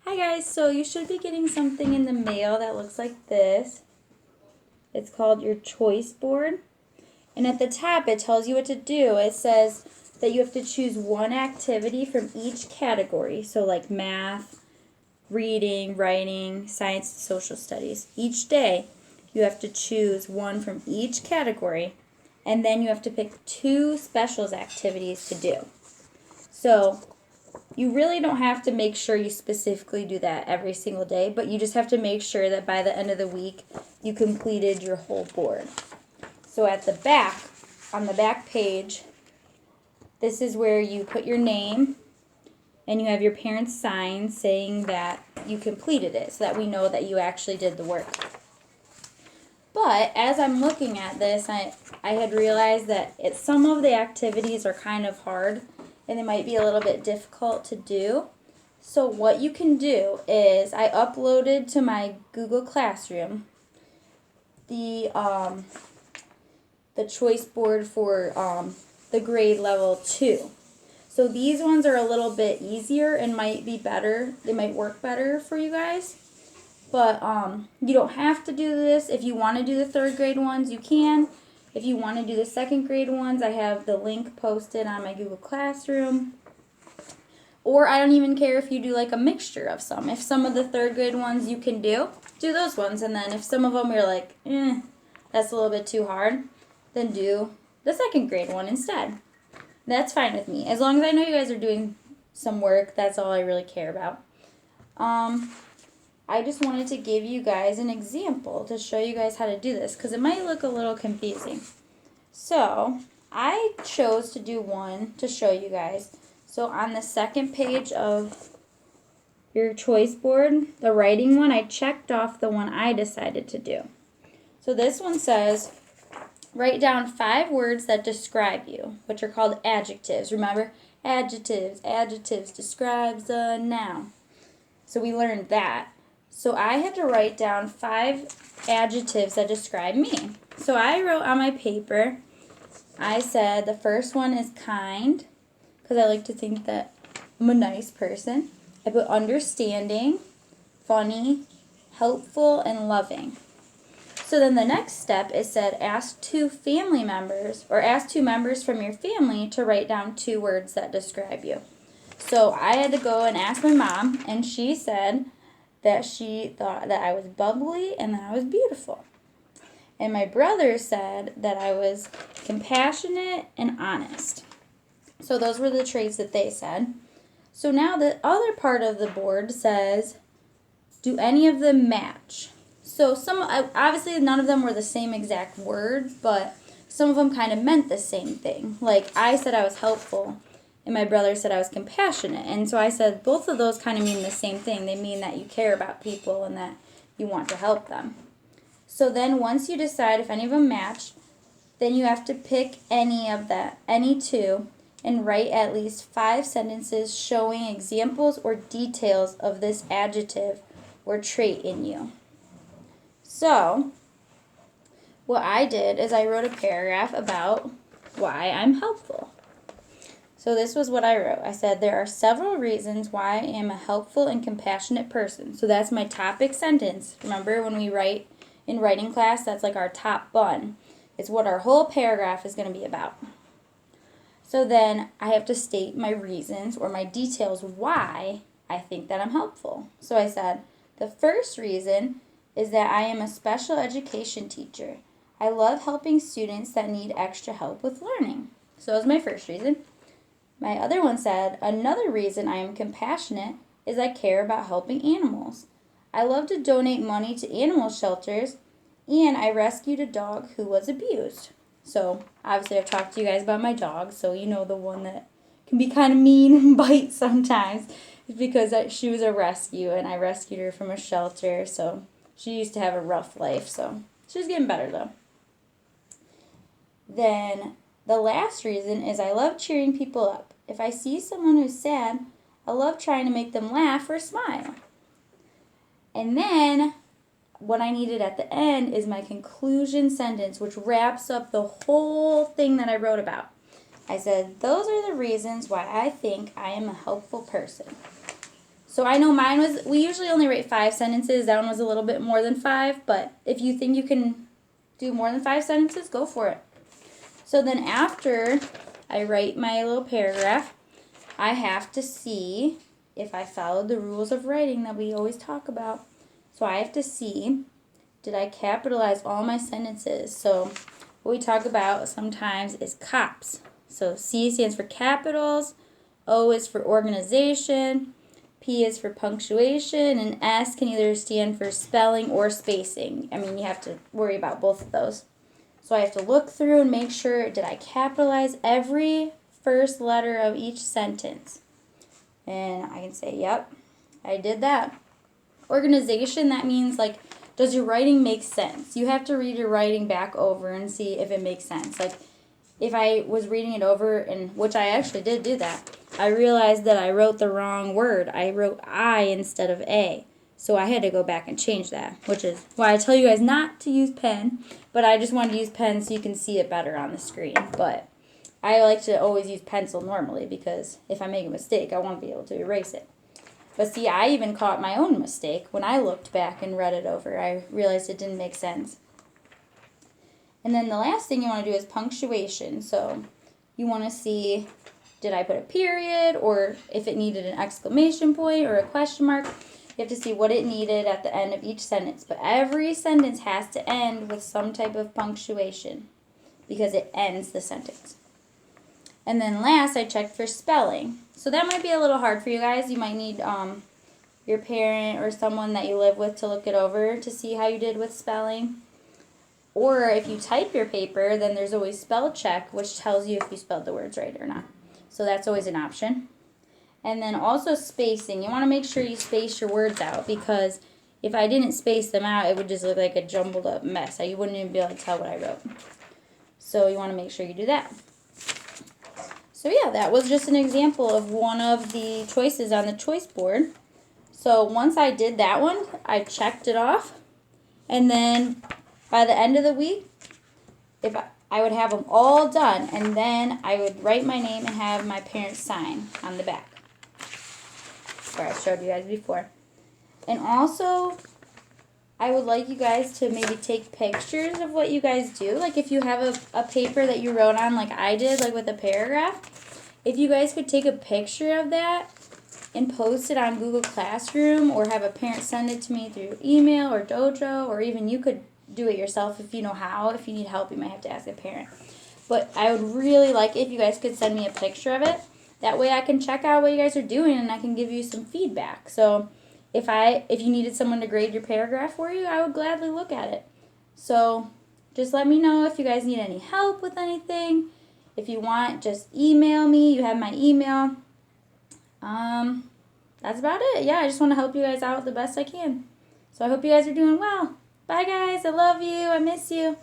Hi guys, so you should be getting something in the mail that looks like this. It's called your choice board. And at the top it tells you what to do. It says that you have to choose one activity from each category. So like math, reading, writing, science, social studies. Each day you have to choose one from each category, and then you have to pick 2 specials activities to do. So you really don't have to make sure you specifically do that every single day, but you just have to make sure that by the end of the week you completed your whole board. So at the back, on the back page, this is where you put your name and you have your parents sign saying that you completed it so that we know that you actually did the work. But as I'm looking at this, I had realized that some of the activities are kind of hard and they might be a little bit difficult to do. So what you can do is I uploaded to my Google Classroom the choice board for the grade level 2. So these ones are a little bit easier and might be better. They might work better for you guys. But you don't have to do this. If you want to do the 3rd grade ones, you can. If you want to do the 2nd grade ones, I have the link posted on my Google Classroom. Or I don't even care if you do like a mixture of some. If some of the 3rd grade ones you can do those ones. And then if some of them you're like, that's a little bit too hard, then do the 2nd grade one instead. That's fine with me. As long as I know you guys are doing some work, that's all I really care about. I just wanted to give you guys an example to show you guys how to do this because it might look a little confusing. So I chose to do one to show you guys. So on the 2nd page of your choice board, the writing one, I checked off the one I decided to do. So this one says, write down 5 words that describe you, which are called adjectives. Remember, adjectives describes a noun. So we learned that. So I had to write down 5 adjectives that describe me. So I wrote on my paper, I said the first one is kind, because I like to think that I'm a nice person. I put understanding, funny, helpful, and loving. So then the next step is said ask 2 family members, or ask 2 members from your family to write down 2 words that describe you. So I had to go and ask my mom, and she said that she thought that I was bubbly and that I was beautiful. And my brother said that I was compassionate and honest. So those were the traits that they said. So now the other part of the board says, do any of them match? So obviously none of them were the same exact word, but some of them kind of meant the same thing. Like I said I was helpful, and my brother said I was compassionate. And so I said both of those kind of mean the same thing. They mean that you care about people and that you want to help them. So then once you decide if any of them match, then you have to pick any 2, and write at least 5 sentences showing examples or details of this adjective or trait in you. So what I did is I wrote a paragraph about why I'm helpful. So this was what I wrote. I said, there are several reasons why I am a helpful and compassionate person. So that's my topic sentence. Remember when we write in writing class, that's like our top bun. It's what our whole paragraph is going to be about. So then I have to state my reasons or my details why I think that I'm helpful. So I said, the first reason is that I am a special education teacher. I love helping students that need extra help with learning. So that was my first reason. My other one said, another reason I am compassionate is I care about helping animals. I love to donate money to animal shelters, and I rescued a dog who was abused. So obviously I've talked to you guys about my dog, so you know the one that can be kind of mean and bite sometimes. It's because she was a rescue, and I rescued her from a shelter, so she used to have a rough life, so she's getting better though. Then the last reason is I love cheering people up. If I see someone who's sad, I love trying to make them laugh or smile. And then what I needed at the end is my conclusion sentence, which wraps up the whole thing that I wrote about. I said, those are the reasons why I think I am a helpful person. So I know mine was, we usually only write 5 sentences. That one was a little bit more than 5, but if you think you can do more than 5 sentences, go for it. So then after I write my little paragraph, I have to see if I followed the rules of writing that we always talk about. So I have to see, did I capitalize all my sentences? So what we talk about sometimes is COPS. So C stands for capitals, O is for organization, P is for punctuation, and S can either stand for spelling or spacing. I mean, you have to worry about both of those. So I have to look through and make sure, did I capitalize every first letter of each sentence? And I can say, yep, I did that. Organization, that means like, does your writing make sense? You have to read your writing back over and see if it makes sense. Like, if I was reading it over, and which I actually did do that, I realized that I wrote the wrong word. I wrote I instead of A. So I had to go back and change that, which is why I tell you guys not to use pen, but I just wanted to use pen so you can see it better on the screen. But I like to always use pencil normally because if I make a mistake, I want to be able to erase it. But see, I even caught my own mistake when I looked back and read it over. I realized it didn't make sense. And then the last thing you want to do is punctuation. So you want to see, did I put a period, or if it needed an exclamation point or a question mark. You have to see what it needed at the end of each sentence. But every sentence has to end with some type of punctuation because it ends the sentence. And then last, I checked for spelling. So that might be a little hard for you guys. You might need your parent or someone that you live with to look it over to see how you did with spelling. Or if you type your paper, then there's always spell check, which tells you if you spelled the words right or not. So that's always an option. And then also spacing. You want to make sure you space your words out, because if I didn't space them out, it would just look like a jumbled up mess. You wouldn't even be able to tell what I wrote. So you want to make sure you do that. So yeah, that was just an example of one of the choices on the choice board. So once I did that one, I checked it off. And then by the end of the week, if I would have them all done, and then I would write my name and have my parents sign on the back, where I showed you guys before. And also, I would like you guys to maybe take pictures of what you guys do. Like if you have a paper that you wrote on like I did, like with a paragraph, if you guys could take a picture of that and post it on Google Classroom, or have a parent send it to me through email or Dojo, or even you could do it yourself if you know how. If you need help, you might have to ask a parent. But I would really like if you guys could send me a picture of it. That way I can check out what you guys are doing and I can give you some feedback. So if you needed someone to grade your paragraph for you, I would gladly look at it. So just let me know if you guys need any help with anything. If you want, just email me. You have my email. That's about it. Yeah, I just want to help you guys out the best I can. So I hope you guys are doing well. Bye, guys. I love you. I miss you.